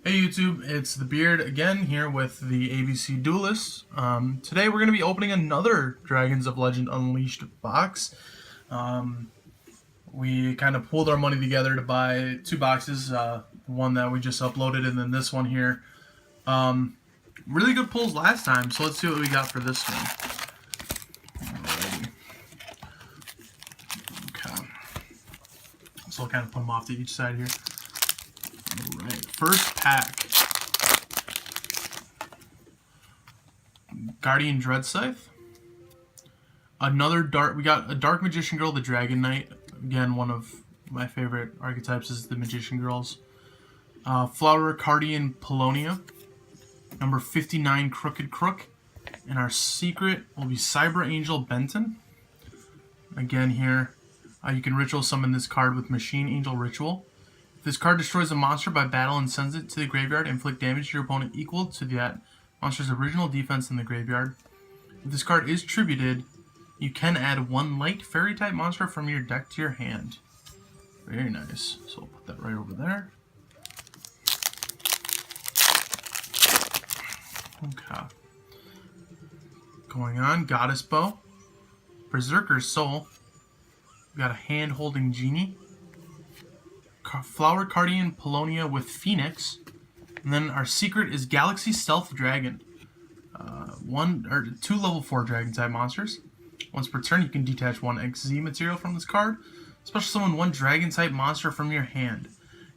Hey YouTube, it's the Beard again here with the ABC Duelists. Today we're going to be opening another Dragons of Legend Unleashed box. We kind of pulled our money together to buy two boxes, one that we just uploaded and then this one here. Really good pulls last time, so let's see what we got for this one. Alrighty. Okay. So I'll kind of put them off to each side here. Alright, first pack. Guardian Dreadscythe. We got a Dark Magician Girl, the Dragon Knight. Again, one of my favorite archetypes is the Magician Girls. Flower Cardian Polonia. Number 59, Crooked Crook. And our secret will be Cyber Angel Benton. Again here, you can ritual summon this card with Machine Angel Ritual. If this card destroys a monster by battle and sends it to the graveyard, inflict damage to your opponent equal to that monster's original defense in the graveyard. If this card is tributed, you can add one light fairy type monster from your deck to your hand. Very nice. So I'll put that right over there. Okay. Going on, Goddess Bow, Berserker's Soul. We got a hand holding Genie. Flower Cardian Polonia with Phoenix, and then our secret is Galaxy Stealth Dragon. Two level 4 dragon type monsters. Once per turn, you can detach one XZ material from this card. Special summon one dragon type monster from your hand.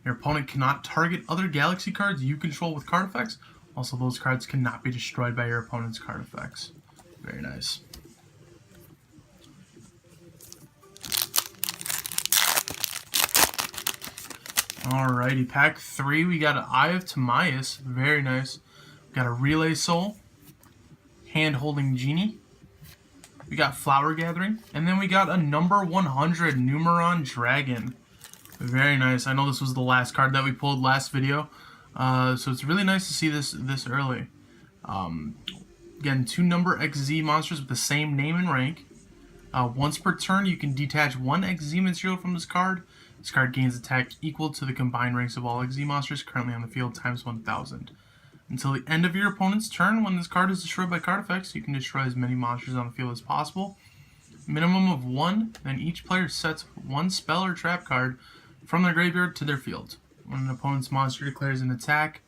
Your opponent cannot target other galaxy cards you control with card effects. Also, those cards cannot be destroyed by your opponent's card effects. Very nice. Alrighty, pack 3, we got an Eye of Timaeus, very nice. We got a Relay Soul, Hand Holding Genie, we got Flower Gathering, and then we got a number 100 Numeron Dragon. Very nice. I know this was the last card that we pulled last video, so it's really nice to see this early. Again, 2 number XZ monsters with the same name and rank. Once per turn, you can detach one XZ material from this card. This card gains attack equal to the combined ranks of all XZ monsters currently on the field times 1,000. Until the end of your opponent's turn, when this card is destroyed by card effects, you can destroy as many monsters on the field as possible. Minimum of 1, then each player sets one spell or trap card from their graveyard to their field. When an opponent's monster declares an attack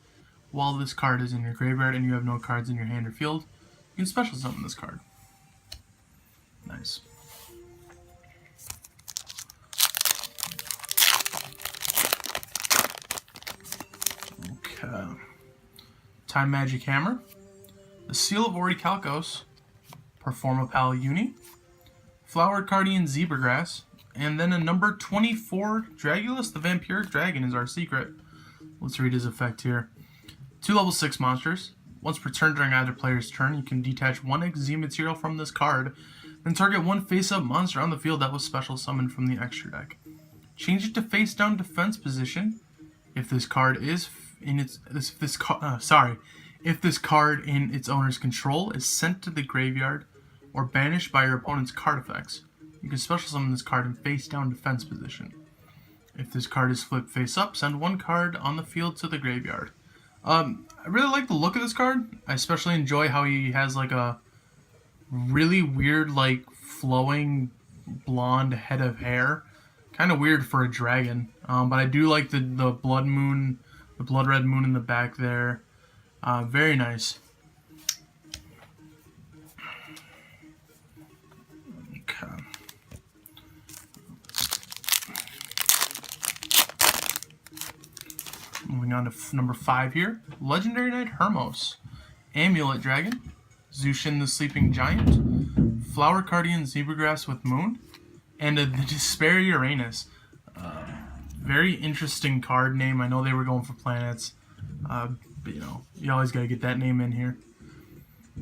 while this card is in your graveyard and you have no cards in your hand or field, you can special summon this card. Nice. Time Magic Hammer, the Seal of Orichalcos, Performapal Uni, Flower Cardian Zebragrass, and then a number 24 Dragulus, the Vampiric Dragon, is our secret. Let's read his effect here. 2 level 6 monsters. Once per turn during either player's turn, you can detach one XZ material from this card, then target one face-up monster on the field that was special summoned from the extra deck. Change it to face-down defense position. If this card is if this card in its owner's control is sent to the graveyard or banished by your opponent's card effects, you can special summon this card in face-down defense position. If this card is flipped face-up, send one card on the field to the graveyard. I really like the look of this card. I especially enjoy how he has like a really weird, like flowing blonde head of hair. Kind of weird for a dragon, but I do like the blood moon, the blood red moon in the back there. Very nice. Okay. Moving on to number 5 here. Legendary Knight Hermos, Amulet Dragon, Zushin the Sleeping Giant, Flower Cardian Zebragrass with Moon, and the Despair Uranus. Very interesting card name. I know they were going for planets, but you know, you always gotta get that name in here.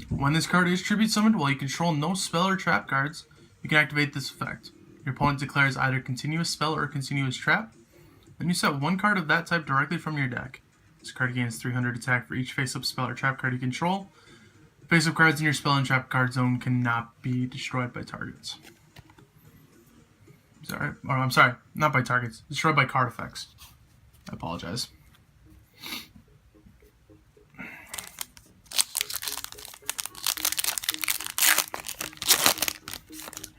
When this card is tribute summoned, while you control no spell or trap cards, you can activate this effect. Your opponent declares either continuous spell or continuous trap. Then you set one card of that type directly from your deck. This card gains 300 attack for each face-up spell or trap card you control. Face-up cards in your spell and trap card zone cannot be destroyed by targets. Sorry, or I'm sorry, not by targets. Destroyed by card effects. I apologize.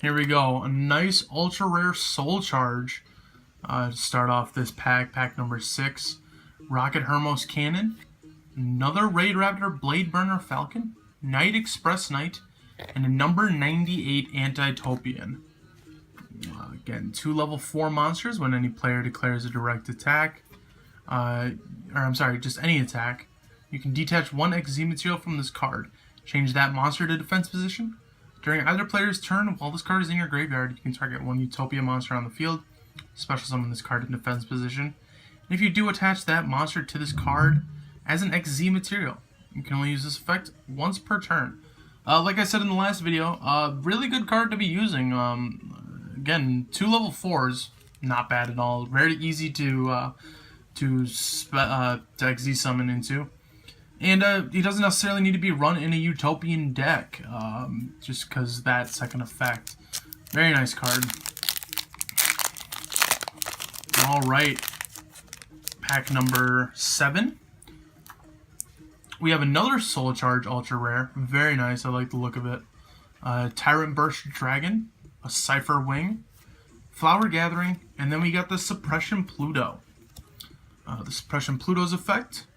Here we go. A nice ultra rare Soul Charge to start off this pack number 6. Rocket Hermos Cannon. Another Raid Raptor Blade Burner Falcon. Night Express Knight. And a number 98 Antitopian. Again, 2 level 4 monsters when any player declares a direct attack. Just any attack. You can detach 1 XZ material from this card. Change that monster to defense position. During either player's turn, while this card is in your graveyard, you can target 1 Utopia monster on the field. Special summon this card in defense position. And if you do attach that monster to this card as an XZ material, you can only use this effect once per turn. Like I said in the last video, really good card to be using. Again, 2 level 4s, not bad at all. Very easy to XZ summon into. And he doesn't necessarily need to be run in a Utopian deck, just because that second effect. Very nice card. Alright, pack number 7. We have another Soul Charge Ultra Rare. Very nice, I like the look of it. Tyrant Burst Dragon, a Cypher Wing, Flower Gathering, and then we got the Suppression Pluto. The Suppression Pluto's effects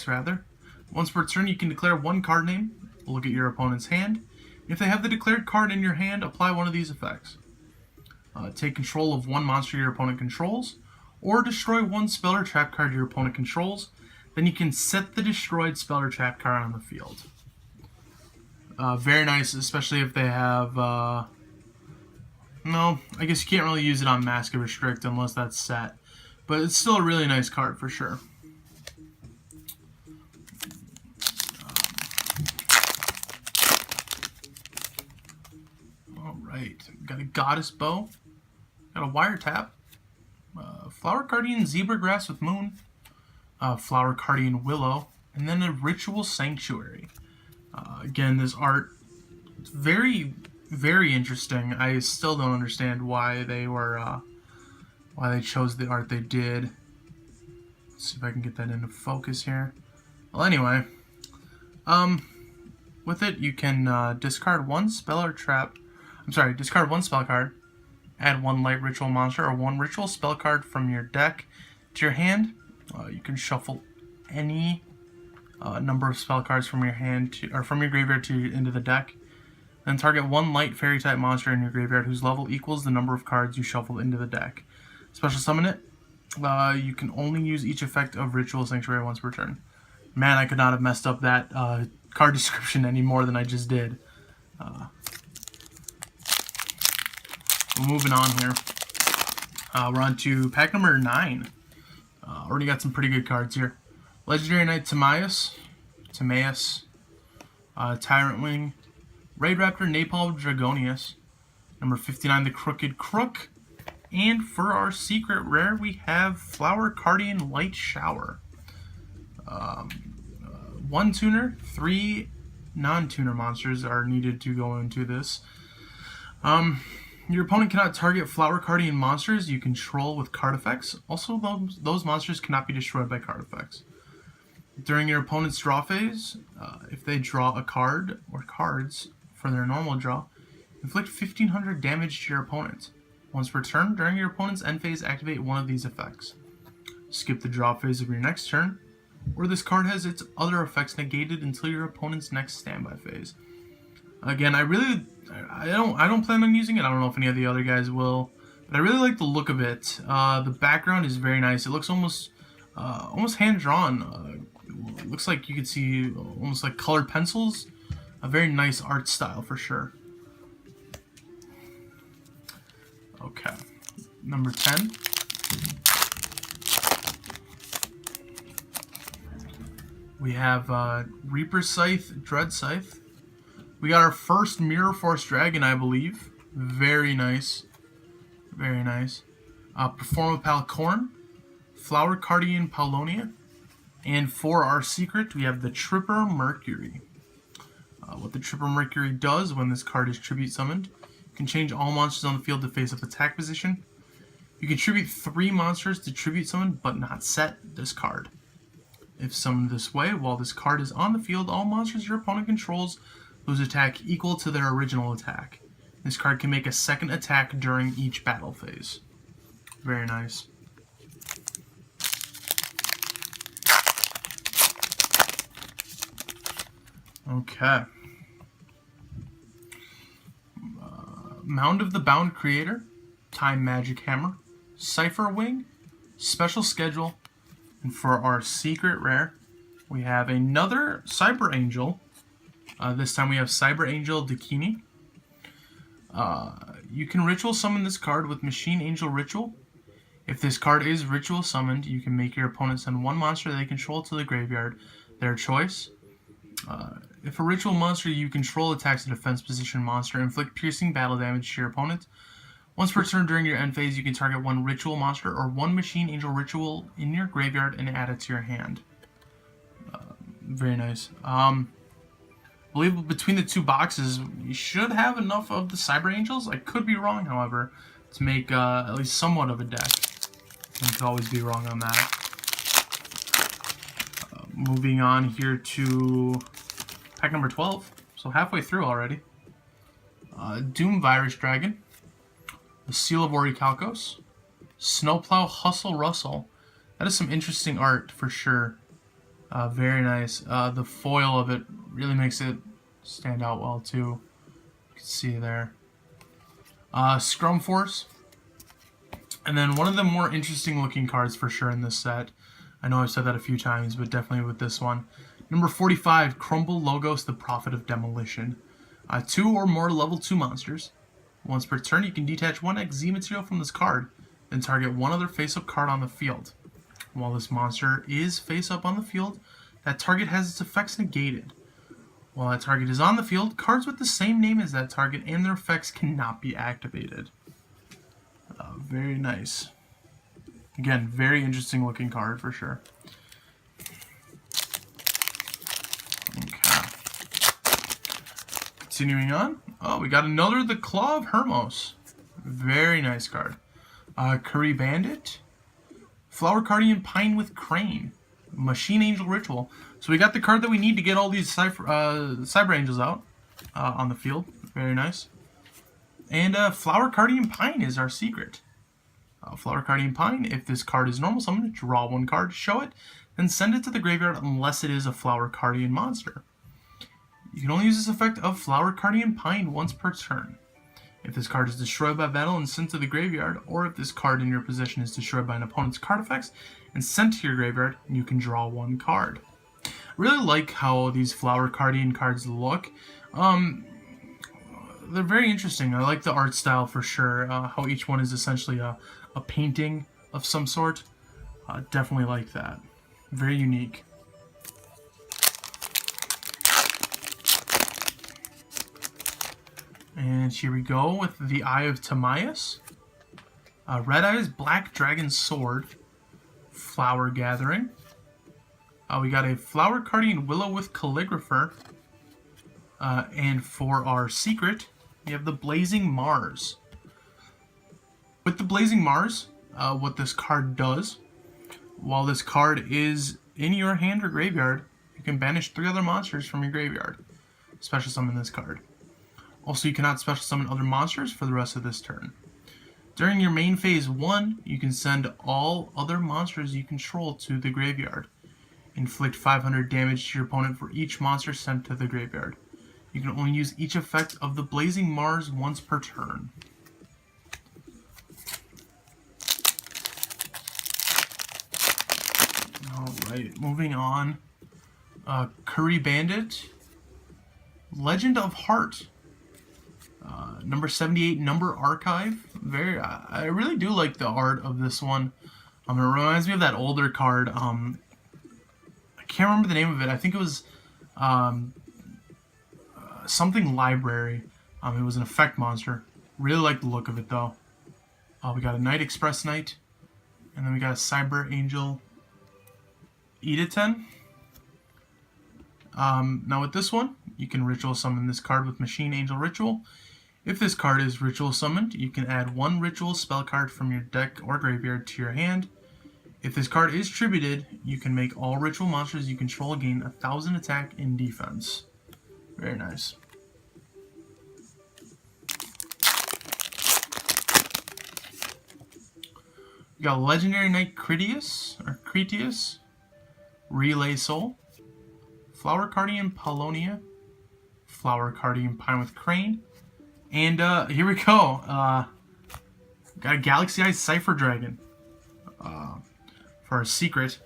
rather. Once per turn, you can declare 1 card name, look at your opponent's hand. If they have the declared card in your hand, apply one of these effects. Take control of 1 monster your opponent controls, or destroy 1 spell or trap card your opponent controls. Then you can set the destroyed spell or trap card on the field. Very nice, especially if they have... no, I guess you can't really use it on Mask of Restrict unless that's set. But it's still a really nice card for sure. Alright, got a Goddess Bow, got a Wiretap, Flower Guardian Zebragrass with Moon, Flower Guardian Willow, and then a Ritual Sanctuary. Again, this art is very, very interesting. I still don't understand why they were, why they chose the art they did. Let's see if I can get that into focus here. Well, anyway, with it you can discard 1 spell or trap. Discard 1 spell card, add 1 light ritual monster or 1 ritual spell card from your deck to your hand. You can shuffle any number of spell cards from your hand from your graveyard into the deck. Then target 1 light fairy type monster in your graveyard whose level equals the number of cards you shuffled into the deck. Special summon it. You can only use each effect of Ritual Sanctuary once per turn. Man, I could not have messed up that card description any more than I just did. Moving on here. We're on to pack number 9. Already got some pretty good cards here. Legendary Knight Timaeus, Tyrant Wing, Raid Raptor Napalm Dragonius, number 59 the Crooked Crook, and for our secret rare we have Flower Guardian Light Shower. 1 tuner, 3 non-tuner monsters are needed to go into this. Your opponent cannot target Flower Guardian monsters you control with card effects. Also, those monsters cannot be destroyed by card effects. During your opponent's draw phase, if they draw a card or cards for their normal draw, inflict 1500 damage to your opponent. Once per turn, during your opponent's end phase, activate one of these effects. Skip the draw phase of your next turn, or this card has its other effects negated until your opponent's next standby phase. Again, I don't plan on using it. I don't know if any of the other guys will, but I really like the look of it. The background is very nice. It looks almost hand drawn. Looks like you could see almost like colored pencils. A very nice art style for sure. Okay, number 10. We have Reaper Scythe, Dread Scythe. We got our first Mirror Force Dragon, I believe. Very nice. Very nice. Performa Palcorn, Flower Guardian Paulonia, and for our secret, we have the Tripper Mercury. What the Tripper Mercury does when this card is tribute summoned, you can change all monsters on the field to face-up attack position. You can tribute 3 monsters to tribute summon, but not set this card. If summoned this way, while this card is on the field, all monsters your opponent controls lose attack equal to their original attack. This card can make a second attack during each battle phase. Very nice. Okay. Mound of the Bound Creator, Time Magic Hammer, Cypher Wing, Special Schedule, and for our secret rare, we have another Cyber Angel. This time we have Cyber Angel Dakini. You can ritual summon this card with Machine Angel Ritual. If this card is ritual summoned, you can make your opponent send one monster they control to the graveyard, their choice. If a ritual monster you control attacks a defense position monster, inflict piercing battle damage to your opponent. Once per turn during your end phase, you can target one ritual monster or one Machine Angel Ritual in your graveyard and add it to your hand. Very nice. I believe between the two boxes, you should have enough of the Cyber Angels. I could be wrong, however, to make at least somewhat of a deck. I could always be wrong on that. Moving on here to pack number 12. So halfway through already. Doom Virus Dragon. The Seal of Orichalcos. Snowplow Hustle Russell. That is some interesting art for sure. Very nice. The foil of it really makes it stand out well too. You can see there. Scrum Force. And then one of the more interesting looking cards for sure in this set. I know I've said that a few times, but definitely with this one. Number 45, Crumble Logos, the Prophet of Demolition. 2 or more level 2 monsters. Once per turn, you can detach one XZ material from this card, then target one other face-up card on the field. While this monster is face-up on the field, that target has its effects negated. While that target is on the field, cards with the same name as that target and their effects cannot be activated. Very nice. Again, very interesting looking card for sure. Okay. Continuing on. Oh, we got another The Claw of Hermos. Very nice card. Curry Bandit. Flower Guardian Pine with Crane. Machine Angel Ritual. So we got the card that we need to get all these Cyber Angels out on the field. Very nice. And Flower Guardian Pine is our secret. Flower Guardian Pine, if this card is normal summoned, draw one card, show it, then send it to the graveyard unless it is a Flower Guardian monster. You can only use this effect of Flower Guardian Pine once per turn. If this card is destroyed by battle and sent to the graveyard, or if this card in your possession is destroyed by an opponent's card effects and sent to your graveyard, you can draw one card. I really like how these Flower Guardian cards look. They're very interesting. I like the art style for sure. How each one is essentially a painting of some sort. Definitely like that. Very unique. And here we go with the Eye of Timaeus. Red Eyes Black Dragon Sword. Flower Gathering. We got a Flower Guardian Will-O-Wisp Calligrapher. And for our secret, we have the Blazing Mars. With the Blazing Mars, what this card does, while this card is in your hand or graveyard, you can banish 3 other monsters from your graveyard. Special summon this card. Also, you cannot special summon other monsters for the rest of this turn. During your main phase 1, you can send all other monsters you control to the graveyard. Inflict 500 damage to your opponent for each monster sent to the graveyard. You can only use each effect of the Blazing Mars once per turn. Alright, moving on. Curry Bandit. Legend of Heart. Number 78, Number Archive. I really do like the art of this one. It reminds me of that older card. I can't remember the name of it. I think it was something Library. It was an effect monster. Really like the look of it though. We got a Night Express Knight, and then we got a Cyber Angel Editen. Now with this one, you can ritual summon this card with Machine Angel Ritual. If this card is ritual summoned, you can add one ritual spell card from your deck or graveyard to your hand. If this card is tributed, you can make all ritual monsters you control gain 1,000 attack and defense. Very nice. We got Legendary Knight Critias, Relay Soul, Flower Guardian Polonia, Flower Guardian Pine with Crane, and here we go. Got a Galaxy Eyes Cypher Dragon for a secret.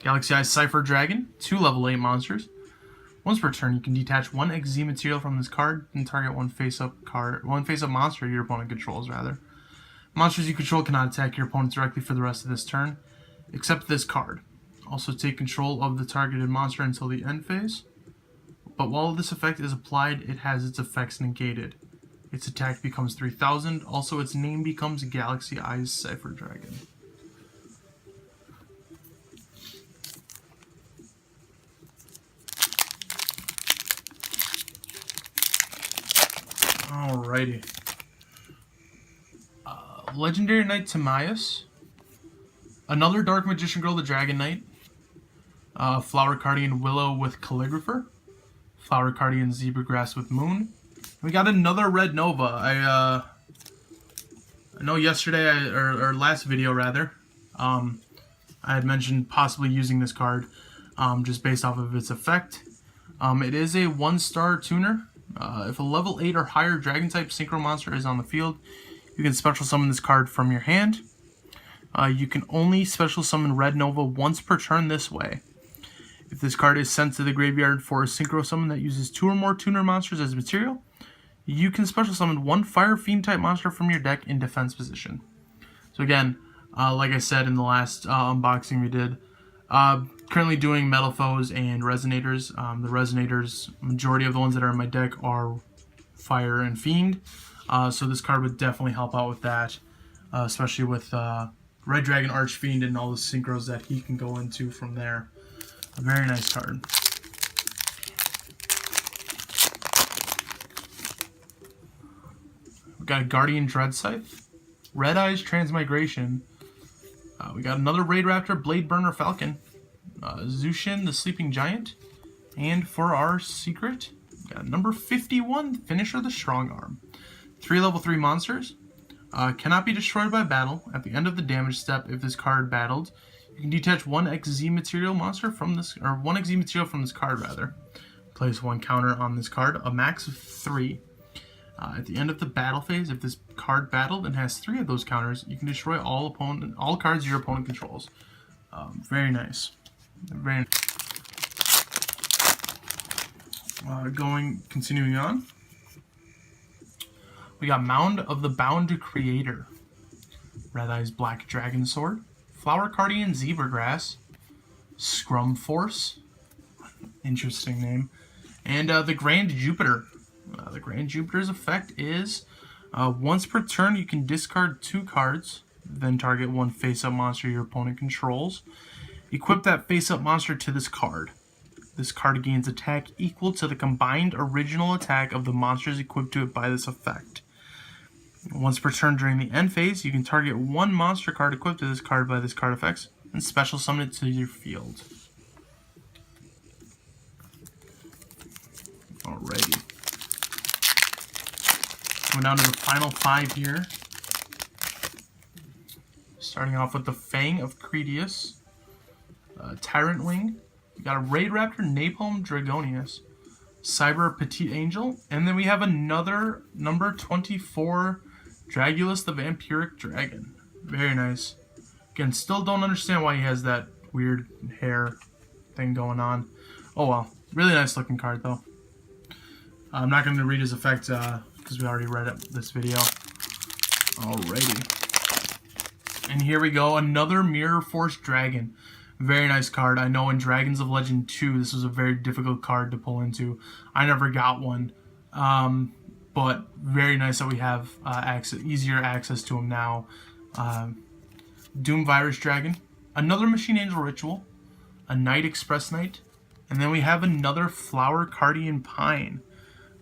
Galaxy Eyes Cypher Dragon, 2 level 8 monsters. Once per turn, you can detach 1 XZ material from this card and target one face-up monster your opponent controls, rather. Monsters you control cannot attack your opponent directly for the rest of this turn, except this card. Also take control of the targeted monster until the end phase. But while this effect is applied, it has its effects negated. Its attack becomes 3000, also its name becomes Galaxy Eyes Cypher Dragon. Alrighty. Legendary Knight Timaeus. Another Dark Magician Girl, the Dragon Knight. Flower Guardian Willow with Calligrapher. Flower Guardian Zebra Grass with Moon. We got another Red Nova. I know yesterday, or last video rather, I had mentioned possibly using this card just based off of its effect. It is a 1-star tuner. If a level 8 or higher Dragon type Synchro monster is on the field, you can special summon this card from your hand. You can only special summon Red Nova once per turn this way. If this card is sent to the graveyard for a Synchro summon that uses 2 or more tuner monsters as material, you can special summon 1 Fire Fiend type monster from your deck in defense position. So again, like I said in the last unboxing we did, currently doing Metal Foes and Resonators. The Resonators, majority of the ones that are in my deck are Fire and Fiend. So this card would definitely help out with that, especially with Red Dragon Archfiend and all the synchros that he can go into from there. A very nice card. We got a Guardian Dreadscythe, Red Eyes Transmigration. We got another Raid Raptor Blade Burner Falcon, Zushin the Sleeping Giant, and for our secret, we got number 51, Finisher the Strong Arm. 3 level 3 monsters. Cannot be destroyed by battle. At the end of the damage step, if this card battled, you can detach 1 XZ material monster from this, or 1 XZ material from this card rather. Place 1 counter on this card, a max of 3. At the end of the battle phase, if this card battled and has 3 of those counters, you can destroy all cards your opponent controls. Very nice. Very continuing on. We got Mound of the Bound Creator, Red Eyes Black Dragon Sword, Flower Guardian Zebra Grass, Scrum Force, interesting name, and the Grand Jupiter. The Grand Jupiter's effect is once per turn you can discard 2 cards, then target 1 face-up monster your opponent controls. Equip that face-up monster to this card. This card gains attack equal to the combined original attack of the monsters equipped to it by this effect. Once per turn during the end phase, you can target 1 monster card equipped to this card by this card effects and special summon it to your field. Alrighty. Going down to the final 5 here. Starting off with the Fang of Critias, Tyrant Wing. We got a Raid Raptor Napalm Dragonius, Cyber Petite Angel, and then we have another number 24 Dragulus the Vampiric Dragon. Very nice. Again, still don't understand why he has that weird hair thing going on. Oh well. Really nice looking card though. I'm not going to read his effect because we already read it this video. Alrighty. And here we go. Another Mirror Force Dragon. Very nice card. I know in Dragons of Legend 2 this was a very difficult card to pull into. I never got one. But very nice that we have easier access to them now. Doom Virus Dragon, another Machine Angel Ritual, a Night Express Knight, and then we have another Flower Guardian Pine,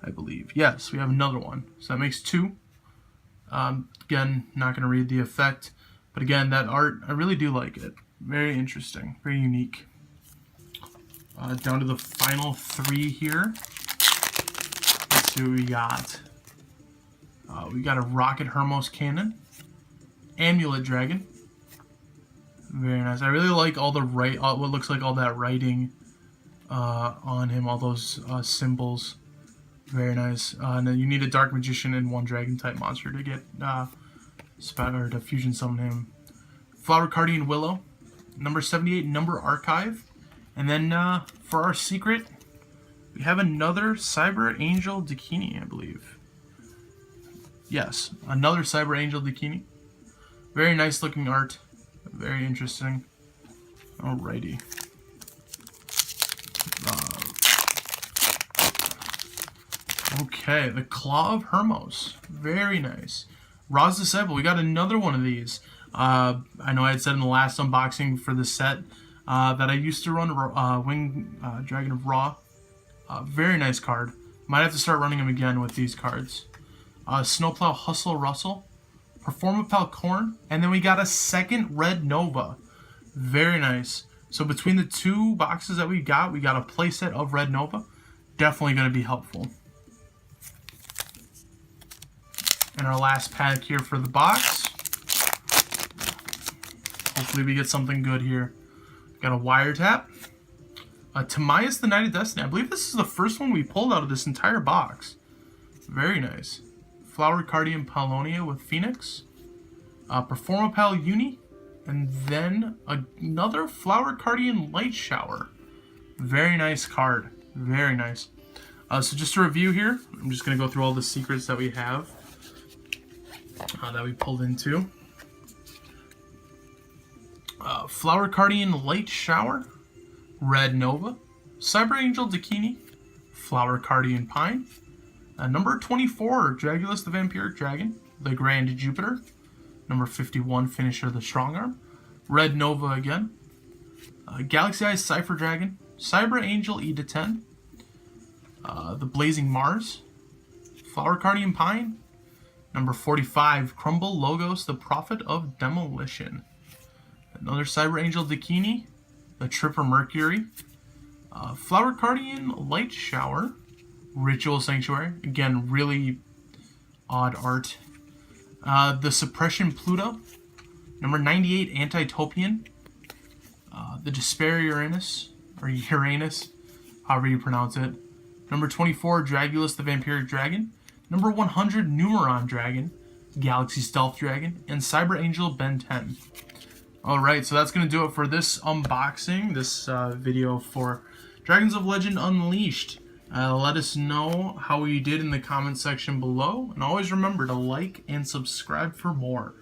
I believe. Yes, we have another one. So that makes 2. Again, not going to read the effect, but again, that art, I really do like it. Very interesting, very unique. Down to the final 3 here. Let's see what we got. We got a Rocket Hermos Cannon, Amulet Dragon, Very nice. I really like all the what looks like all that writing on him, all those symbols. Very nice. And then you need a Dark Magician and 1 Dragon type monster to get to fusion summon him. Flower Guardian Willow, number 78, number Archive. And then for our secret, we have another Cyber Angel Dakini, I believe. Yes, another Cyber Angel Dakini. Very nice looking art. Very interesting. Alrighty. Okay, the Claw of Hermos. Very nice. Raz Disciple, we got another one of these. I know I had said in the last unboxing for the set that I used to run Wing Dragon of Ra. Very nice card. Might have to start running them again with these cards. Snowplow Hustle Russell. Performapal Corn. And then we got a second Red Nova. Very nice. So between the 2 boxes that we got a playset of Red Nova. Definitely going to be helpful. And our last pack here for the box. Hopefully we get something good here. Got a Wiretap. Timaeus the Knight of Destiny. I believe this is the first one we pulled out of this entire box. Very nice. Flower Guardian Paulownia with Phoenix. Performapal Uni. And then another Flower Guardian Light Shower. Very nice card. Very nice. So just to review here, I'm just going to go through all the secrets that we have. That we pulled into. Flower Guardian Light Shower, Red Nova, Cyber Angel Dakini, Flower Guardian Pine, number 24, Dragulus the Vampiric Dragon, the Grand Jupiter, number 51, Finisher the Strongarm, Red Nova again, Galaxy Eyes Cypher Dragon, Cyber Angel Eda 10, the Blazing Mars, Flower Guardian Pine, number 45, Crumble Logos, the Prophet of Demolition. Another Cyber Angel Dakini, the Tripper Mercury, Flower Guardian Light Shower, Ritual Sanctuary. Again, really odd art. The Suppression Pluto, number 98, Antitopian, the Despair Uranus, or Uranus, however you pronounce it. Number 24, Dragulus the Vampiric Dragon. Number 100, Numeron Dragon, Galaxy Stealth Dragon, and Cyber Angel Ben 10. Alright, so that's going to do it for this unboxing, this video for Dragons of Legend Unleashed. Let us know how you did in the comment section below, and always remember to like and subscribe for more.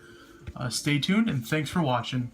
Stay tuned, and thanks for watching.